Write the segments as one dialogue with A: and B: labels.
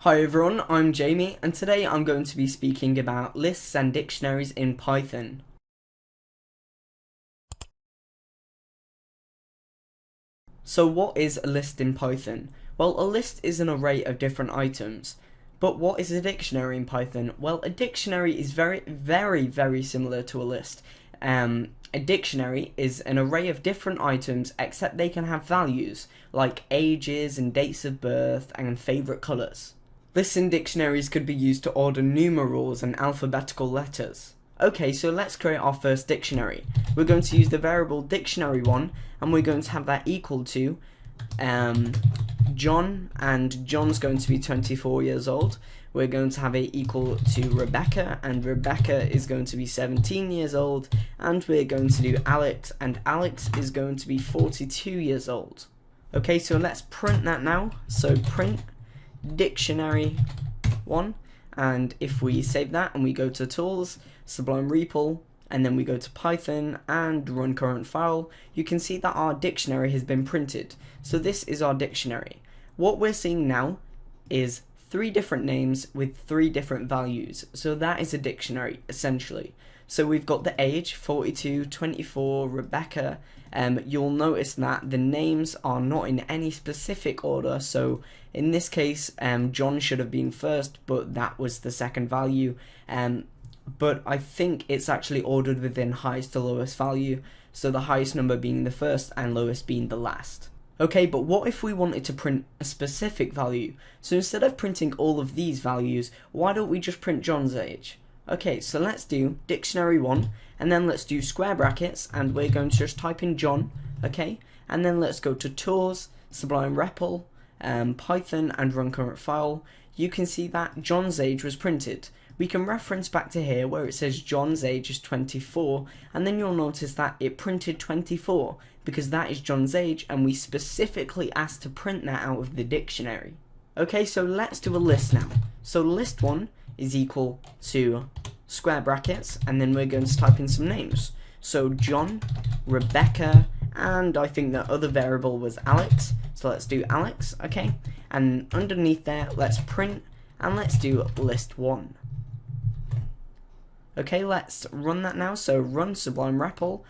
A: Hi everyone, I'm Jamie and today I'm going to be speaking about lists and dictionaries in Python. So what is a list in Python? Well, a list is an array of different items. But what is a dictionary in Python? Well, a dictionary is very similar to a list. A dictionary is an array of different items except they can have values like ages and dates of birth and favourite colours. Lists and dictionaries could be used to order numerals and alphabetical letters. Okay, so let's create our first dictionary. We're going to use the variable dictionary1 and we're going to have that equal to John, and John's going to be 24 years old. We're going to have it equal to Rebecca, and Rebecca is going to be 17 years old, and we're going to do Alex, and Alex is going to be 42 years old. Okay, so let's print that now. So print dictionary1, and if we save that and we go to tools, Sublime REPL, and then we go to Python and run current file, you can see that our dictionary has been printed. So this is our dictionary. What we're seeing now is 3 different names with 3 different values. So that is a dictionary essentially. So we've got the age 42, 24, Rebecca. You'll notice that the names are not in any specific order. So in this case, John should have been first, but that was the second value. But I think it's actually ordered within highest to lowest value, so the highest number being the first and lowest being the last. Okay, but what if we wanted to print a specific value? So instead of printing all of these values, why don't we just print John's age? Okay, so let's do dictionary1, and then let's do square brackets, and we're going to just type in John, okay? And then let's go to tools, Sublime REPL, Python, and run current file. You can see that John's age was printed. We can reference back to here where it says John's age is 24, and then you'll notice that it printed 24 because that is John's age, and we specifically asked to print that out of the dictionary. Okay, so let's do a list now. So list1 is equal to square brackets, and then we're going to type in some names. So John, Rebecca, and I think the other variable was Alex, so let's do Alex, okay? And underneath there, let's print, and let's do list1. Okay, let's run that now. So run Sublime REPL,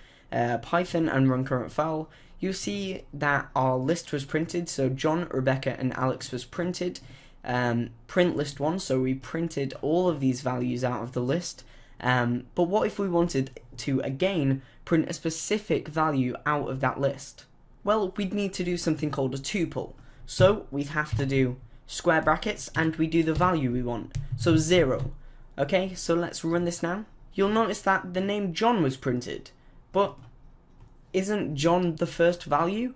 A: Python, and run current file. You see that our list was printed. So John, Rebecca, and Alex was printed. Print list1. So we printed all of these values out of the list. But what if we wanted to again print a specific value out of that list? Well, we'd need to do something called a tuple. So we'd have to do square brackets, and we do the value we want. So 0. Okay, so let's run this now. You'll notice that the name John was printed, but isn't John the first value?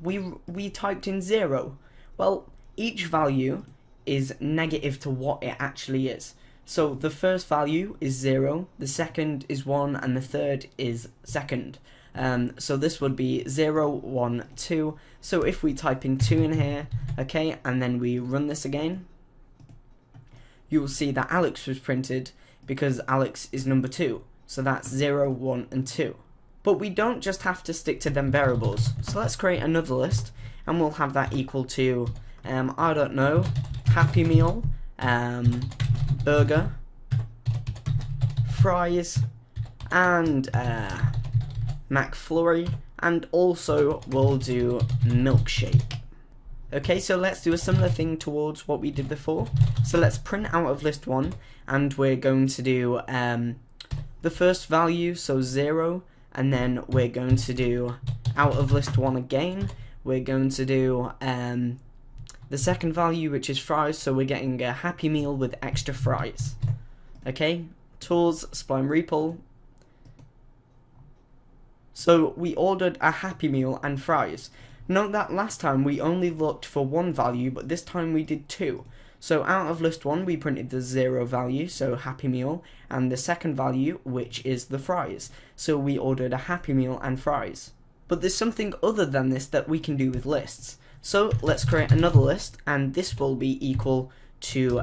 A: We typed in 0. Well, each value is negative to what it actually is. So the first value is 0, the second is 1, and the third is second. So this would be 0, 1, 2. So if we type in 2 in here, okay, and then we run this again, you will see that Alex was printed because Alex is number 2. So that's 0, 1, and 2. But we don't just have to stick to them variables. So let's create another list, and we'll have that equal to, I don't know, Happy Meal, burger, fries, and McFlurry, and also we'll do milkshake. Okay, so let's do a similar thing towards what we did before. So let's print out of list1, and we're going to do the first value, so 0, and then we're going to do out of list1 again. We're going to do the second value, which is fries, so we're getting a Happy Meal with extra fries. Okay, tools, Sublime REPL. So we ordered a Happy Meal and fries. Note that last time we only looked for 1 value, but this time we did 2. So out of list1 we printed the 0 value, so Happy Meal, and the second value, which is the fries. So we ordered a Happy Meal and fries. But there's something other than this that we can do with lists. So let's create another list, and this will be equal to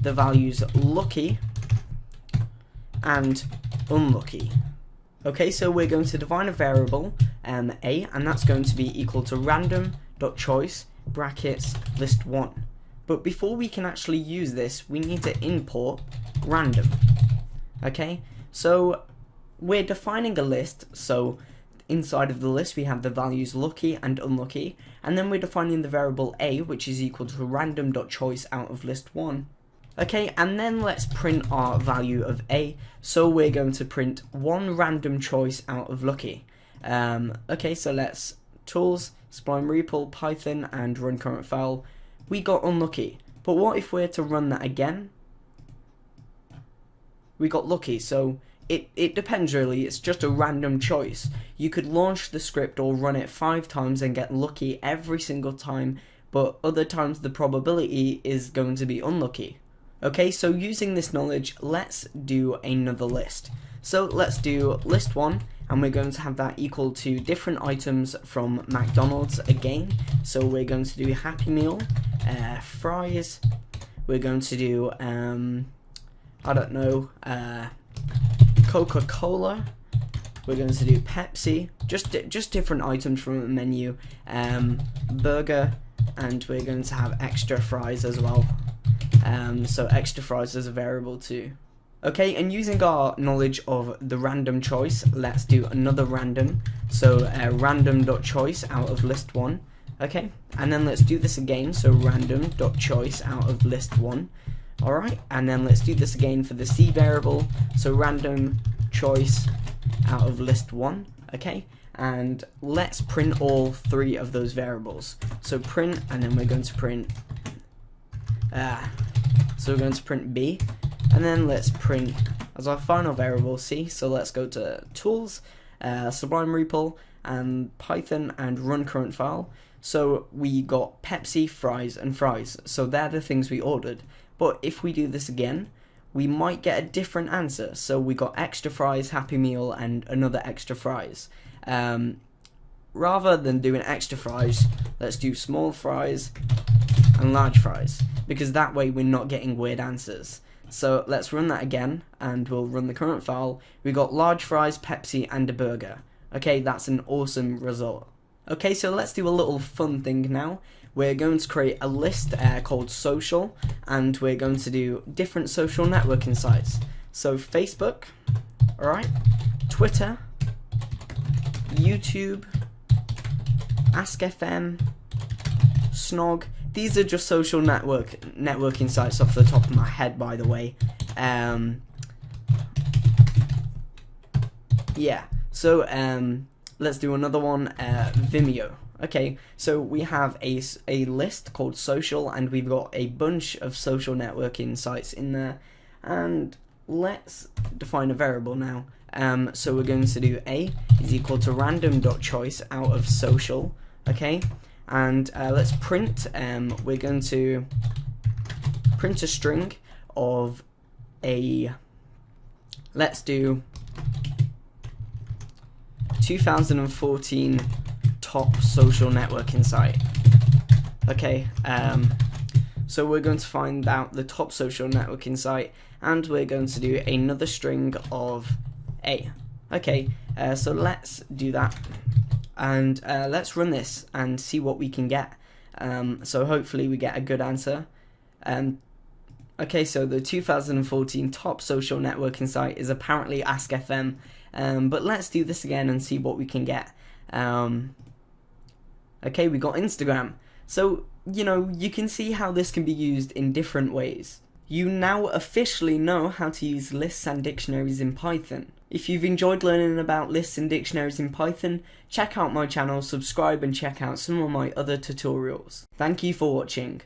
A: the values lucky and unlucky. Okay, so we're going to define a variable a, and that's going to be equal to random.choice brackets list1. But before we can actually use this, we need to import random. Okay, so we're defining a list, so inside of the list we have the values lucky and unlucky, and then we're defining the variable a, which is equal to random.choice out of list 1. Okay, and then let's print our value of a, so we're going to print one random choice out of lucky. Okay, so let's tools, Sublime REPL, Python, and run current file. We got unlucky, but what if we're to run that again? We got lucky, so it depends really, it's just a random choice. You could launch the script or run it 5 times and get lucky every single time, but other times the probability is going to be unlucky. Okay, so using this knowledge, let's do another list. So let's do list 1, and we're going to have that equal to different items from McDonald's again. So we're going to do Happy Meal, fries, we're going to do, I don't know, Coca-Cola, we're going to do Pepsi, just different items from the menu, burger, and we're going to have extra fries as well. So extra fries is a variable too. Okay, and using our knowledge of the random choice, let's do another random. So random.choice out of list 1. Okay, and then let's do this again. So random.choice out of list 1. Alright, and then let's do this again for the C variable. So random choice out of list 1. Okay, and let's print all 3 of those variables. So print, and then we're going to print so we're going to print B, and then let's print as our final variable C. So let's go to tools, Sublime REPL, and Python, and run current file. So we got Pepsi, fries, and fries. So they're the things we ordered. But if we do this again, we might get a different answer. So we got extra fries, Happy Meal, and another extra fries. Rather than doing extra fries, let's do small fries and large fries, because that way we're not getting weird answers. So let's run that again, and we'll run the current file. We got large fries, Pepsi, and a burger. Okay, that's an awesome result. Okay, so let's do a little fun thing now. We're going to create a list called social, and we're going to do different social networking sites. So Facebook, alright, Twitter, YouTube, AskFM, Snog. These are just social networking sites off the top of my head, by the way. Yeah, so let's do another one, Vimeo. Okay, so we have a list called social, and we've got a bunch of social networking sites in there, and let's define a variable now. So we're going to do a is equal to random.choice out of social, okay, and let's print, we're going to print a string of let's do 2014 top social networking site. Okay, so we're going to find out the top social networking site, and we're going to do another string of a. Okay, so let's do that, and let's run this and see what we can get. So hopefully we get a good answer. Okay, so the 2014 top social networking site is apparently AskFM, but let's do this again and see what we can get. Okay, we got Instagram. So, you know, you can see how this can be used in different ways. You now officially know how to use lists and dictionaries in Python. If you've enjoyed learning about lists and dictionaries in Python, check out my channel, subscribe, and check out some of my other tutorials. Thank you for watching.